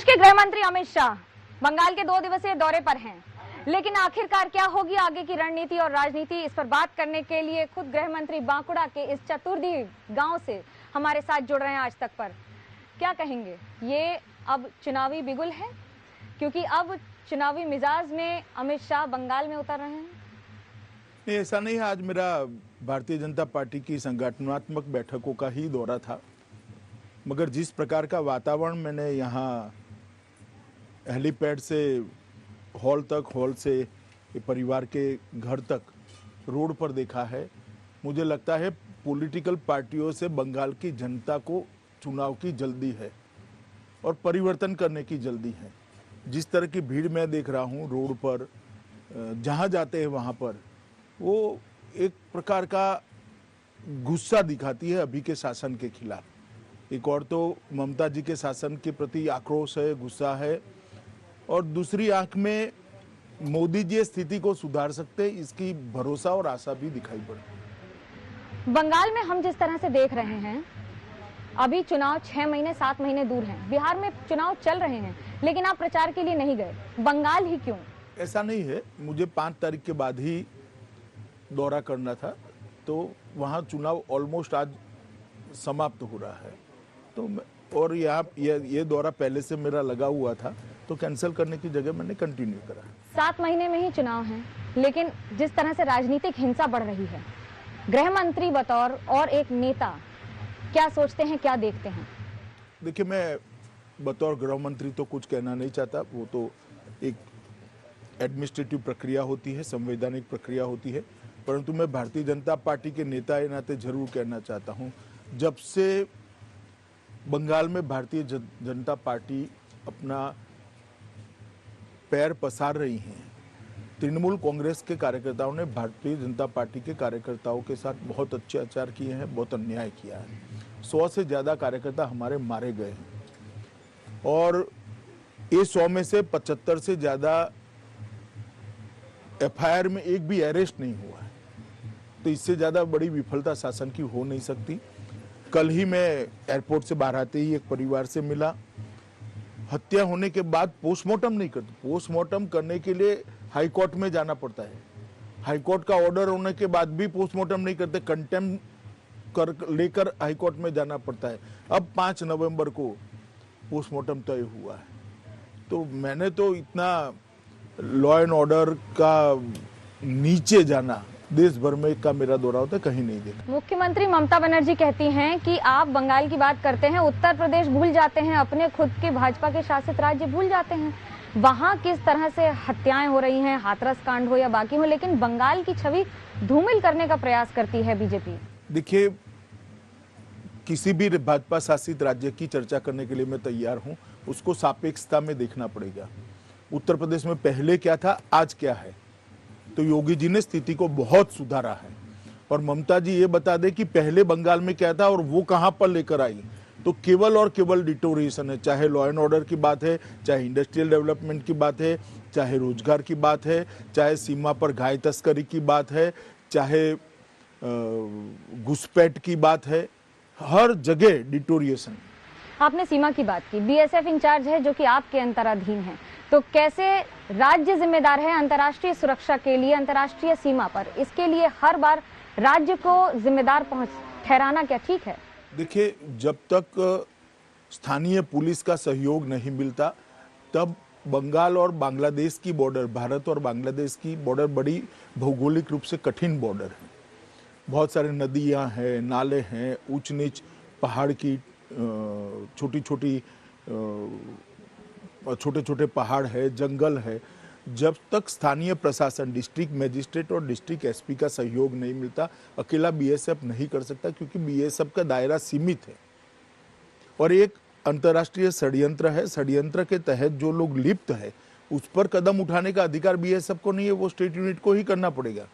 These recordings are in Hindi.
के गृह मंत्री अमित शाह बंगाल के 2 दिवसीय दौरे पर हैं, लेकिन आखिरकार क्या होगी आगे की रणनीति और राजनीति, इस पर बात करने के लिए खुद गृह मंत्री बांकुड़ा के इस चतुर्दी गांव से हमारे साथ जुड़ रहे हैं आज तक पर। क्या कहेंगे, ये अब चुनावी बिगुल है, क्योंकि अब चुनावी मिजाज में अमित शाह बंगाल में उतर रहे हैं? नहीं, ऐसा नहीं है। आज मेरा भारतीय जनता पार्टी की संगठनात्मक बैठकों का ही दौरा था, मगर जिस प्रकार का वातावरण मैंने यहाँ हेलीपैड से हॉल तक, हॉल से परिवार के घर तक रोड पर देखा है, मुझे लगता है पॉलिटिकल पार्टियों से बंगाल की जनता को चुनाव की जल्दी है और परिवर्तन करने की जल्दी है। जिस तरह की भीड़ मैं देख रहा हूँ रोड पर, जहाँ जाते हैं वहाँ पर, वो एक प्रकार का गुस्सा दिखाती है अभी के शासन के खिलाफ। एक और तो ममता जी के शासन के प्रति आक्रोश है, गुस्सा है, और दूसरी आंख में मोदी जी स्थिति को सुधार सकते हैं, इसकी भरोसा और आशा भी दिखाई पड़ती। बंगाल में हम जिस तरह से देख रहे हैं, अभी चुनाव 6 महीने 7 महीने दूर हैं। बिहार में चुनाव चल रहे हैं, लेकिन आप प्रचार के लिए नहीं गए। बंगाल ही क्यों? ऐसा नहीं है, मुझे 5 तारीख के बाद ही दौरा करना था, तो वहाँ चुनाव ऑलमोस्ट आज समाप्त हो रहा है, तो और यहाँ ये दौरा पहले से मेरा लगा हुआ था, तो कैंसिल करने की जगह मैंने कंटिन्यू करा। 7 महीने में ही चुनाव है, लेकिन जिस तरह से राजनीतिक हिंसा बढ़ रही है, गृह मंत्री बतौर और एक नेता क्या सोचते हैं, क्या देखते हैं? देखिए, मैं बतौर गृह मंत्री तो कुछ कहना नहीं चाहता। वो तो एक एडमिनिस्ट्रेटिव प्रक्रिया होती है, संवैधानिक प्रक्रिया होती है, परंतु मैं भारतीय जनता पार्टी के नेता के नाते जरूर कहना चाहता हूँ, जब से बंगाल में भारतीय जनता पार्टी अपना पैर पसार रही है, तृणमूल कांग्रेस के कार्यकर्ताओं ने भारतीय जनता पार्टी के कार्यकर्ताओं के साथ बहुत अत्याचार किए हैं, बहुत अन्याय किया है। 100 से ज्यादा कार्यकर्ता हमारे मारे गए हैं, और ये 100 में से 75 से ज्यादा एफआईआर में एक भी अरेस्ट नहीं हुआ है। तो इससे ज्यादा बड़ी विफलता शासन की हो नहीं सकती। कल ही मैं एयरपोर्ट से बाहर आते ही एक परिवार से मिला। हत्या होने के बाद पोस्टमार्टम नहीं करते। पोस्टमार्टम करने के लिए हाई कोर्ट में जाना पड़ता है। हाई कोर्ट का ऑर्डर होने के बाद भी पोस्टमार्टम नहीं करते, कंटेम्प्ट कर लेकर हाई कोर्ट में जाना पड़ता है। अब 5 नवंबर को पोस्टमार्टम तय हुआ है। तो मैंने तो इतना लॉ एंड ऑर्डर का नीचे जाना देश भर में का मेरा दौरा होता है, कहीं नहीं देखा। मुख्यमंत्री ममता बनर्जी कहती हैं कि आप बंगाल की बात करते हैं, उत्तर प्रदेश भूल जाते हैं, अपने खुद के भाजपा के शासित राज्य भूल जाते हैं। वहां किस तरह से हत्याएं हो रही हैं, हाथरस कांड हो या बाकी हो, लेकिन बंगाल की छवि धूमिल करने का प्रयास करती है बीजेपी। देखिए, किसी भी भाजपा शासित राज्य की चर्चा करने के लिए मैं तैयार हूं, उसको सापेक्षता में देखना पड़ेगा। उत्तर प्रदेश में पहले क्या था, आज क्या है। तो योगी जी ने स्थिति को बहुत सुधारा है, और ममता जी ये बता दे कि पहले बंगाल में क्या था और वो कहां पर लेकर आई। तो केवल और केवल डिटोरिएशन है, चाहे लॉ एंड ऑर्डर की बात है, चाहे इंडस्ट्रियल डेवलपमेंट की बात है, चाहे रोजगार की बात है, चाहे सीमा पर गाय तस्करी की बात है, चाहे घुसपैठ की बात है, हर जगह डिटोरिएशन। आपने सीमा की बात की, बीएसएफ इंचार्ज है जो कि आपके अंतराधीन है, तो कैसे राज्य जिम्मेदार है अंतर्राष्ट्रीय सुरक्षा के लिए, अंतर्राष्ट्रीय सीमा पर? इसके लिए हर बार राज्य को जिम्मेदार ठहराना क्या ठीक है? देखिए, जब तक स्थानीय पुलिस का सहयोग नहीं मिलता, तब बंगाल और बांग्लादेश की बॉर्डर, भारत और बांग्लादेश की बॉर्डर बड़ी भौगोलिक रूप से कठिन बॉर्डर है। बहुत सारे नदियां हैं, नाले हैं, ऊंच नीच पहाड़ की छोटे छोटे पहाड़ है, जंगल है। जब तक स्थानीय प्रशासन, डिस्ट्रिक्ट मजिस्ट्रेट और डिस्ट्रिक्ट एसपी का सहयोग नहीं मिलता, अकेला बीएसएफ नहीं कर सकता, क्योंकि बीएसएफ का दायरा सीमित है और एक अंतर्राष्ट्रीय षड्यंत्र है। षड्यंत्र के तहत जो लोग लिप्त है, उस पर कदम उठाने का अधिकार बीएसएफ को नहीं है, वो स्टेट यूनिट को ही करना पड़ेगा।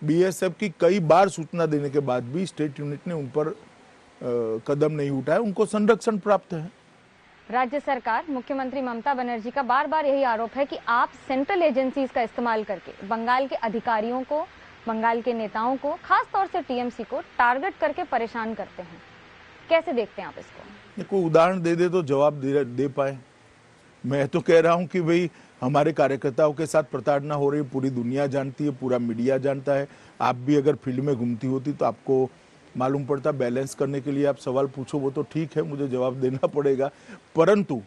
बीएसएफ की कई बार सूचना देने के बाद भी स्टेट यूनिट ने उन पर कदम नहीं उठाया, उनको संरक्षण प्राप्त है। राज्य सरकार, मुख्यमंत्री ममता बनर्जी का बार बार यही आरोप है कि आप सेंट्रल एजेंसीज का इस्तेमाल करके बंगाल के अधिकारियों को, बंगाल के नेताओं को, खास तौर से टीएमसी को टारगेट करके परेशान करते हैं। कैसे देखते हैं आप इसको? कोई उदाहरण दे दे तो जवाब दे पाए। मैं तो कह रहा हूं कि भाई हमारे कार्यकर्ताओं के साथ प्रताड़ना हो रही है, पूरी दुनिया जानती है, पूरा मीडिया जानता है। आप भी अगर फील्ड में घूमती होती तो आपको मालूम पड़ता। बैलेंस करने के लिए आप सवाल पूछो वो तो ठीक है, मुझे जवाब देना पड़ेगा, परंतु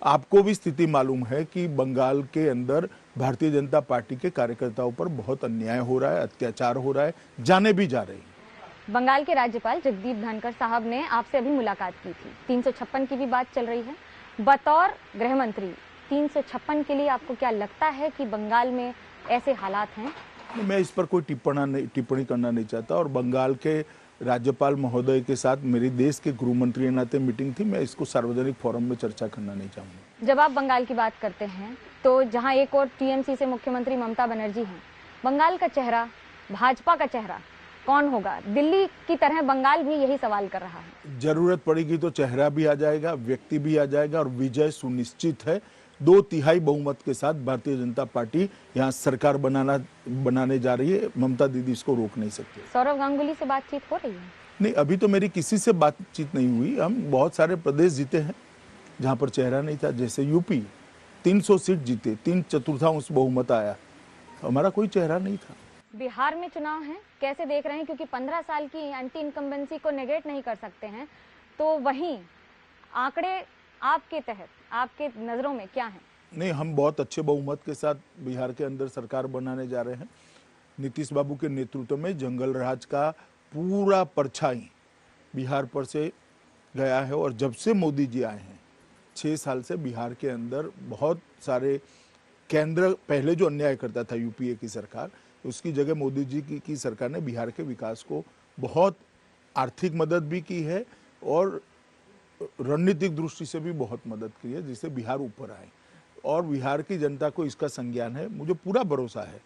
आपको भी स्थिति मालूम है कि बंगाल के अंदर भारतीय जनता पार्टी के कार्यकर्ताओं पर बहुत अन्याय हो रहा है, अत्याचार हो रहा है, जाने भी जा रही है। बंगाल के राज्यपाल जगदीप धनखड़ साहब ने आपसे अभी मुलाकात की थी, 356 की भी बात चल रही है। बतौर गृह मंत्री 356 के लिए आपको क्या लगता है कि बंगाल में ऐसे हालात हैं? मैं इस पर कोई टिप्पणी करना नहीं चाहता, और बंगाल के राज्यपाल महोदय के साथ मेरी देश के गृह मंत्री के नाते मीटिंग थी, मैं इसको सार्वजनिक फोरम में चर्चा करना नहीं चाहूंगा। जब आप बंगाल की बात करते हैं तो जहां एक और टीएमसी से मुख्यमंत्री ममता बनर्जी हैं, बंगाल का चेहरा, भाजपा का चेहरा कौन होगा? दिल्ली की तरह बंगाल भी यही सवाल कर रहा है। जरूरत पड़ेगी तो चेहरा भी आ जाएगा, व्यक्ति भी आ जाएगा, और विजय सुनिश्चित है। 2/3 बहुमत के साथ भारतीय जनता पार्टी यहाँ सरकार बनाने जा रही है। ममता दीदी इसको रोक नहीं सकती। सौरव गांगुली से बातचीत हो रही है? नहीं, अभी तो मेरी किसी से बातचीत नहीं हुई। हम बहुत सारे प्रदेश जीते हैं जहाँ पर चेहरा नहीं था, जैसे यूपी 300 सीट जीते, 3/4 बहुमत आया, हमारा कोई चेहरा नहीं था। बिहार में चुनाव है, कैसे देख रहे हैं? क्योंकि 15 साल की एंटी इनकम्बेंसी को नेगेट नहीं कर सकते हैं, तो वहीं आंकड़े आपके तहत, आपके नजरों में क्या है? नहीं, हम बहुत अच्छे बहुमत के साथ बिहार के अंदर सरकार बनाने जा रहे हैं। नीतीश बाबू के नेतृत्व में जंगल राज का पूरा परछाई बिहार पर से गया है, और जब से मोदी जी आए हैं 6 साल से बिहार के अंदर बहुत सारे केंद्र, पहले जो अन्याय करता था यूपीए की सरकार, उसकी जगह मोदी जी की सरकार ने बिहार के विकास को बहुत आर्थिक मदद भी की है और रणनीतिक दृष्टि से भी बहुत मदद की है, जिससे बिहार ऊपर आए। और बिहार की जनता को इसका संज्ञान है। मुझे पूरा भरोसा है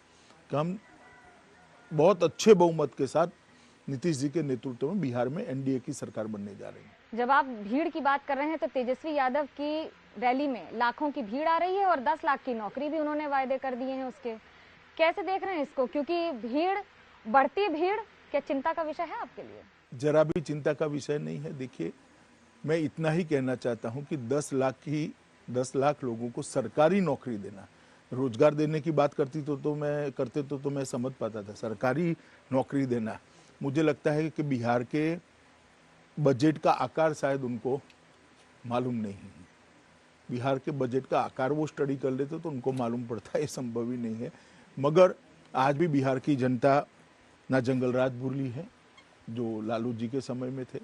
कि हम बहुत अच्छे बहुमत के साथ नीतीश जी के नेतृत्व में बिहार में एनडीए की सरकार बनने जा रही है। जब आप भीड़ की बात कर रहे हैं तो तेजस्वी यादव की रैली में लाखों की भीड़ आ रही है और 10 लाख की नौकरी भी उन्होंने वायदे कर दिए हैं उसके। कैसे देख रहे हैं इसको? क्योंकि भीड़, बढ़ती भीड़ क्या चिंता का विषय है आपके लिए? जरा भी चिंता का विषय नहीं है। देखिए, मैं इतना ही कहना चाहता हूं कि 10 लाख लोगों को सरकारी नौकरी देना, रोजगार देने की बात तो मैं समझ पाता था। सरकारी नौकरी देना, मुझे लगता है कि बिहार के बजट का आकार शायद उनको मालूम नहीं है। बिहार के बजट का आकार वो स्टडी कर लेते तो उनको मालूम पड़ता, ये संभव ही नहीं है। मगर आज भी बिहार की जनता ना जंगल राज भूली है जो लालू जी के समय में थे,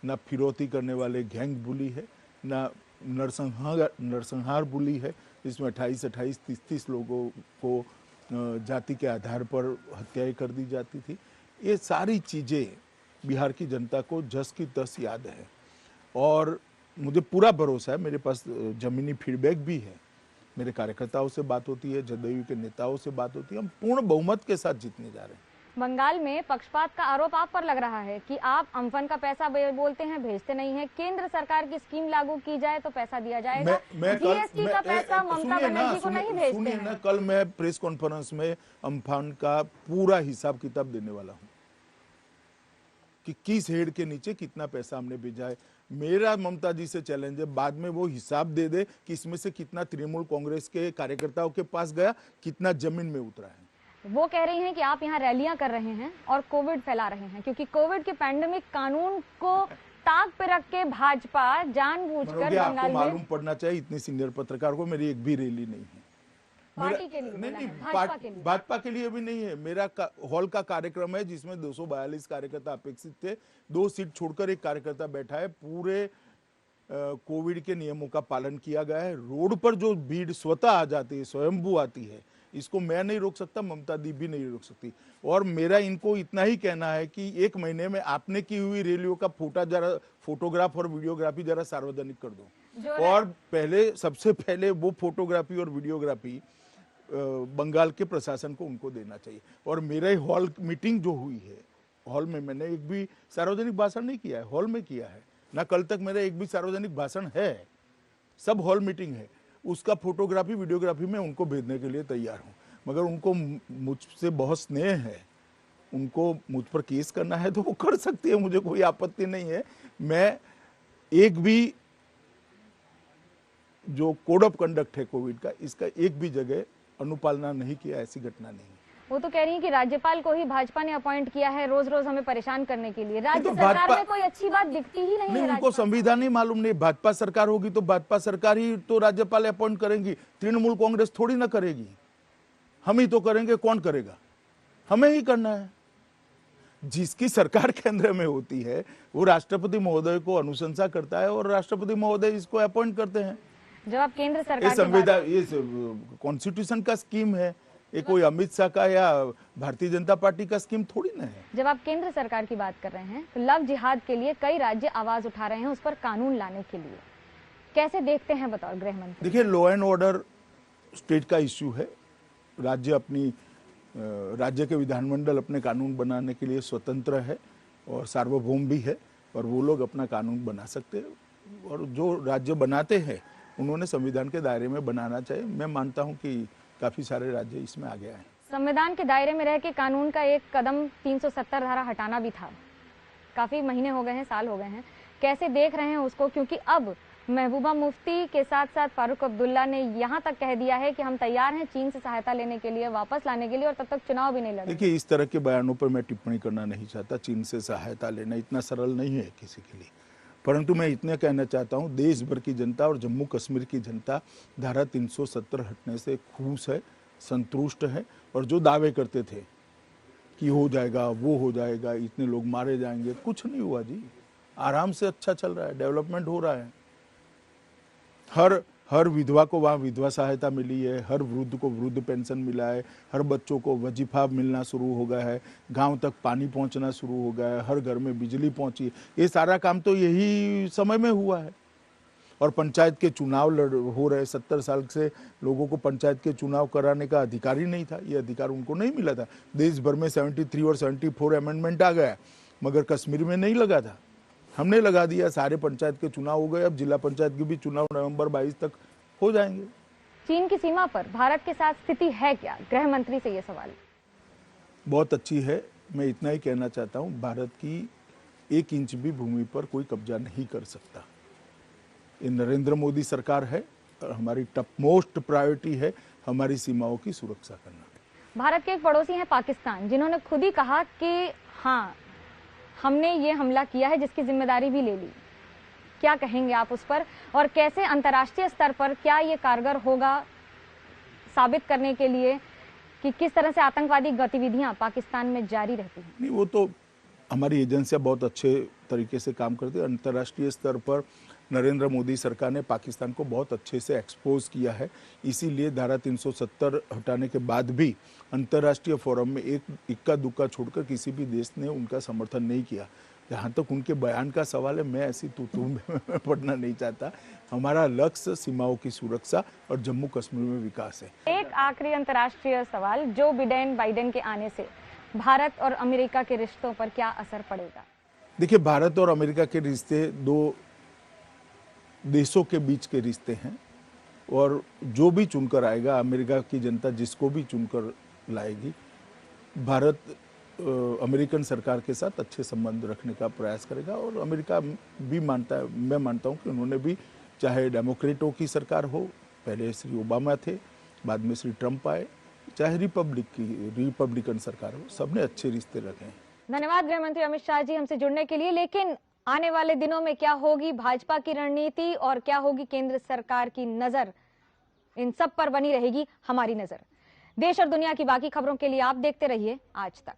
ना फिरौती करने वाले गैंग भूली है, ना नरसंहार भूली है, जिसमें 28, 30 लोगों को जाति के आधार पर हत्याएं कर दी जाती थी। ये सारी चीज़ें बिहार की जनता को जस की तस याद है, और मुझे पूरा भरोसा है। मेरे पास जमीनी फीडबैक भी है, मेरे कार्यकर्ताओं से बात होती है, जदयू के नेताओं से बात होती है। हम पूर्ण बहुमत के साथ जीतने जा रहे हैं। बंगाल में पक्षपात का आरोप आप पर लग रहा है कि आप अम्फन का पैसा बोलते हैं, भेजते नहीं हैं। केंद्र सरकार की स्कीम लागू की जाए तो पैसा दिया जाएगा, जीएसटी का पैसा ममता बनर्जी को नहीं भेजते हैं। कल मैं प्रेस कॉन्फ्रेंस में अम्फन का पूरा हिसाब किताब देने वाला हूँ कि किस हेड के नीचे कितना पैसा हमने भेजा है। मेरा ममता जी से चैलेंज है, बाद में वो हिसाब दे दे कि इसमें से कितना तृणमूल कांग्रेस के कार्यकर्ताओं के पास गया, कितना जमीन में उतरा है। वो कह रही हैं कि आप यहाँ रैलियां कर रहे हैं और कोविड फैला रहे हैं, क्योंकि कोविड के पैंडेमिक कानून को ताक पे रख के भाजपा जानबूझकर बंगाल में। मालूम पड़ना चाहिए, इतने सीनियर पत्रकार को मेरी एक भी रैली नहीं है। पार्टी के लिए नहीं, भाजपा के लिए भी नहीं है। मेरा हॉल का कार्यक्रम है जिसमें 242 कार्यकर्ता अपेक्षित थे, 2 सीट छोड़कर एक कार्यकर्ता बैठा है। पूरे कोविड के नियमों का पालन किया गया है। रोड पर जो भीड़ स्वतः आ जाती है, स्वयंभू आती है, इसको मैं नहीं रोक सकता, ममता दी भी नहीं रोक सकती। और मेरा इनको इतना ही कहना है कि 1 महीने में आपने की हुई रैलियों का फोटोग्राफ और वीडियोग्राफी जरा सार्वजनिक कर दो। और सबसे पहले वो फोटोग्राफी और वीडियोग्राफी बंगाल के प्रशासन को उनको देना चाहिए। और मेरा हॉल मीटिंग जो हुई है, हॉल में मैंने एक भी सार्वजनिक भाषण नहीं किया है, हॉल में किया है ना। कल तक मेरा एक भी सार्वजनिक भाषण है, सब हॉल मीटिंग है। उसका फोटोग्राफी वीडियोग्राफी में उनको भेजने के लिए तैयार हूं। मगर उनको मुझसे बहुत स्नेह है, उनको मुझ पर केस करना है तो वो कर सकती है, मुझे कोई आपत्ति नहीं है। मैं एक भी जो कोड ऑफ कंडक्ट है कोविड का, इसका एक भी जगह अनुपालना नहीं किया, ऐसी घटना नहीं। वो तो कह रही हैं कि राज्यपाल को ही भाजपा ने अपॉइंट किया है रोज रोज हमें परेशान करने के लिए। राज्य तो सरकार में कोई अच्छी बात दिखती ही नहीं है। उनको संविधान ही मालूम नहीं। भाजपा सरकार होगी तो भाजपा सरकार ही तो राज्यपाल अपॉइंट करेंगी, तृणमूल कांग्रेस थोड़ी ना करेगी। हम ही तो करेंगे, कौन करेगा? हमें ही करना है। जिसकी सरकार केंद्र में होती है वो राष्ट्रपति महोदय को अनुशंसा करता है और राष्ट्रपति महोदय इसको अपॉइंट करते हैं। जब आप केंद्र सरकार ये संविधान, ये कॉन्स्टिट्यूशन का स्कीम है, ये कोई अमित शाह का या भारतीय जनता पार्टी का स्कीम थोड़ी ना है। जब आप केंद्र सरकार की बात कर रहे हैं तो लव जिहाद के लिए कई राज्य आवाज उठा रहे हैं उस पर कानून लाने के लिए, कैसे देखते हैं बतौर गृह मंत्री? देखिए, लॉ एंड ऑर्डर स्टेट का इश्यू है। राज्य के विधानमंडल अपने कानून बनाने के लिए स्वतंत्र है और सार्वभौम भी है, और वो लोग अपना कानून बना सकते हैं। और जो राज्य बनाते हैं उन्होंने संविधान के दायरे में बनाना चाहिए। मैं मानता हूं कि काफी सारे राज्य इसमें आगे आए। संविधान के दायरे में रह के कानून का एक कदम 370 धारा हटाना भी था। काफी महीने हो गए हैं, साल हो गए हैं, कैसे देख रहे हैं उसको? क्योंकि अब महबूबा मुफ्ती के साथ साथ फारूक अब्दुल्ला ने यहाँ तक कह दिया है कि हम तैयार हैं चीन से सहायता लेने के लिए, वापस लाने के लिए, और तब तक चुनाव भी नहीं लड़ेंगे। देखिए, इस तरह के बयानों पर मैं टिप्पणी करना नहीं चाहता। चीन से सहायता लेना इतना सरल नहीं है किसी के लिए, परंतु मैं इतना कहना चाहता हूँ, देश भर की जनता और जम्मू कश्मीर की जनता धारा 370 हटने से खुश है, संतुष्ट है। और जो दावे करते थे कि हो जाएगा, वो हो जाएगा, इतने लोग मारे जाएंगे, कुछ नहीं हुआ जी। आराम से अच्छा चल रहा है, डेवलपमेंट हो रहा है। हर विधवा को वहाँ विधवा सहायता मिली है, हर वृद्ध को वृद्ध पेंशन मिला है, हर बच्चों को वजीफा मिलना शुरू हो गया है, गांव तक पानी पहुंचना शुरू हो गया है, हर घर में बिजली पहुंची। ये सारा काम तो यही समय में हुआ है। और पंचायत के चुनाव हो रहे, 70 साल से लोगों को पंचायत के चुनाव कराने का अधिकार ही नहीं था। ये अधिकार उनको नहीं मिला था। देश भर में 73 और 74 अमेंडमेंट आ गया, मगर कश्मीर में नहीं लगा था। हमने लगा दिया, सारे पंचायत के चुनाव हो गए। अब जिला पंचायत के भी चुनाव नवंबर 22 तक हो जाएंगे। चीन की सीमा पर भारत के साथ स्थिति है क्या? गृह मंत्री से ये सवाल। बहुत अच्छी है। मैं इतना ही कहना चाहता हूँ, भारत की 1 इंच भी भूमि पर कोई कब्जा नहीं कर सकता। ये नरेंद्र मोदी सरकार है और हमारी टॉप मोस्ट प्रायोरिटी है हमारी सीमाओं की सुरक्षा करना। भारत के एक पड़ोसी हैं पाकिस्तान, जिन्होंने खुद ही कहा कि हाँ, हमने ये हमला किया है जिसकी जिम्मेदारी भी ले ली। क्या कहेंगे आप उस पर, और कैसे अंतर्राष्ट्रीय स्तर पर क्या ये कारगर होगा साबित करने के लिए कि किस तरह से आतंकवादी गतिविधियां पाकिस्तान में जारी रहती हैं? नहीं, वो तो हमारी एजेंसियां बहुत अच्छे तरीके से काम करती है। अंतर्राष्ट्रीय स्तर पर नरेंद्र मोदी सरकार ने पाकिस्तान को बहुत अच्छे से एक्सपोज किया है। इसीलिए धारा 370 हटाने के बाद भी अंतर्राष्ट्रीय फोरम में एक इक्का दुक्का छोड़कर किसी भी देश ने उनका समर्थन नहीं किया। जहाँ तक उनके बयान का सवाल है, मैं ऐसी तू में पढ़ना नहीं चाहता। हमारा लक्ष्य सीमाओं की सुरक्षा और जम्मू कश्मीर में विकास है। एक आखिरी अंतर्राष्ट्रीय सवाल, जो बाइडेन के आने से भारत और अमेरिका के रिश्तों पर क्या असर पड़ेगा? देखिए, भारत और अमेरिका के रिश्ते दो देशों के बीच के रिश्ते हैं, और जो भी चुनकर आएगा, अमेरिका की जनता जिसको भी चुनकर लाएगी, भारत अमेरिकन सरकार के साथ अच्छे संबंध रखने का प्रयास करेगा। और अमेरिका भी मानता है, मैं मानता हूं कि उन्होंने भी, चाहे डेमोक्रेटों की सरकार हो, पहले श्री ओबामा थे, बाद में श्री ट्रंप आए, चाहे रिपब्लिकन सरकार हो, सबने अच्छे रिश्ते रखे हैं। धन्यवाद गृह मंत्री अमित शाह जी हमसे जुड़ने के लिए। लेकिन आने वाले दिनों में क्या होगी भाजपा की रणनीति और क्या होगी केंद्र सरकार की नजर, इन सब पर बनी रहेगी हमारी नजर। देश और दुनिया की बाकी खबरों के लिए आप देखते रहिए आज तक।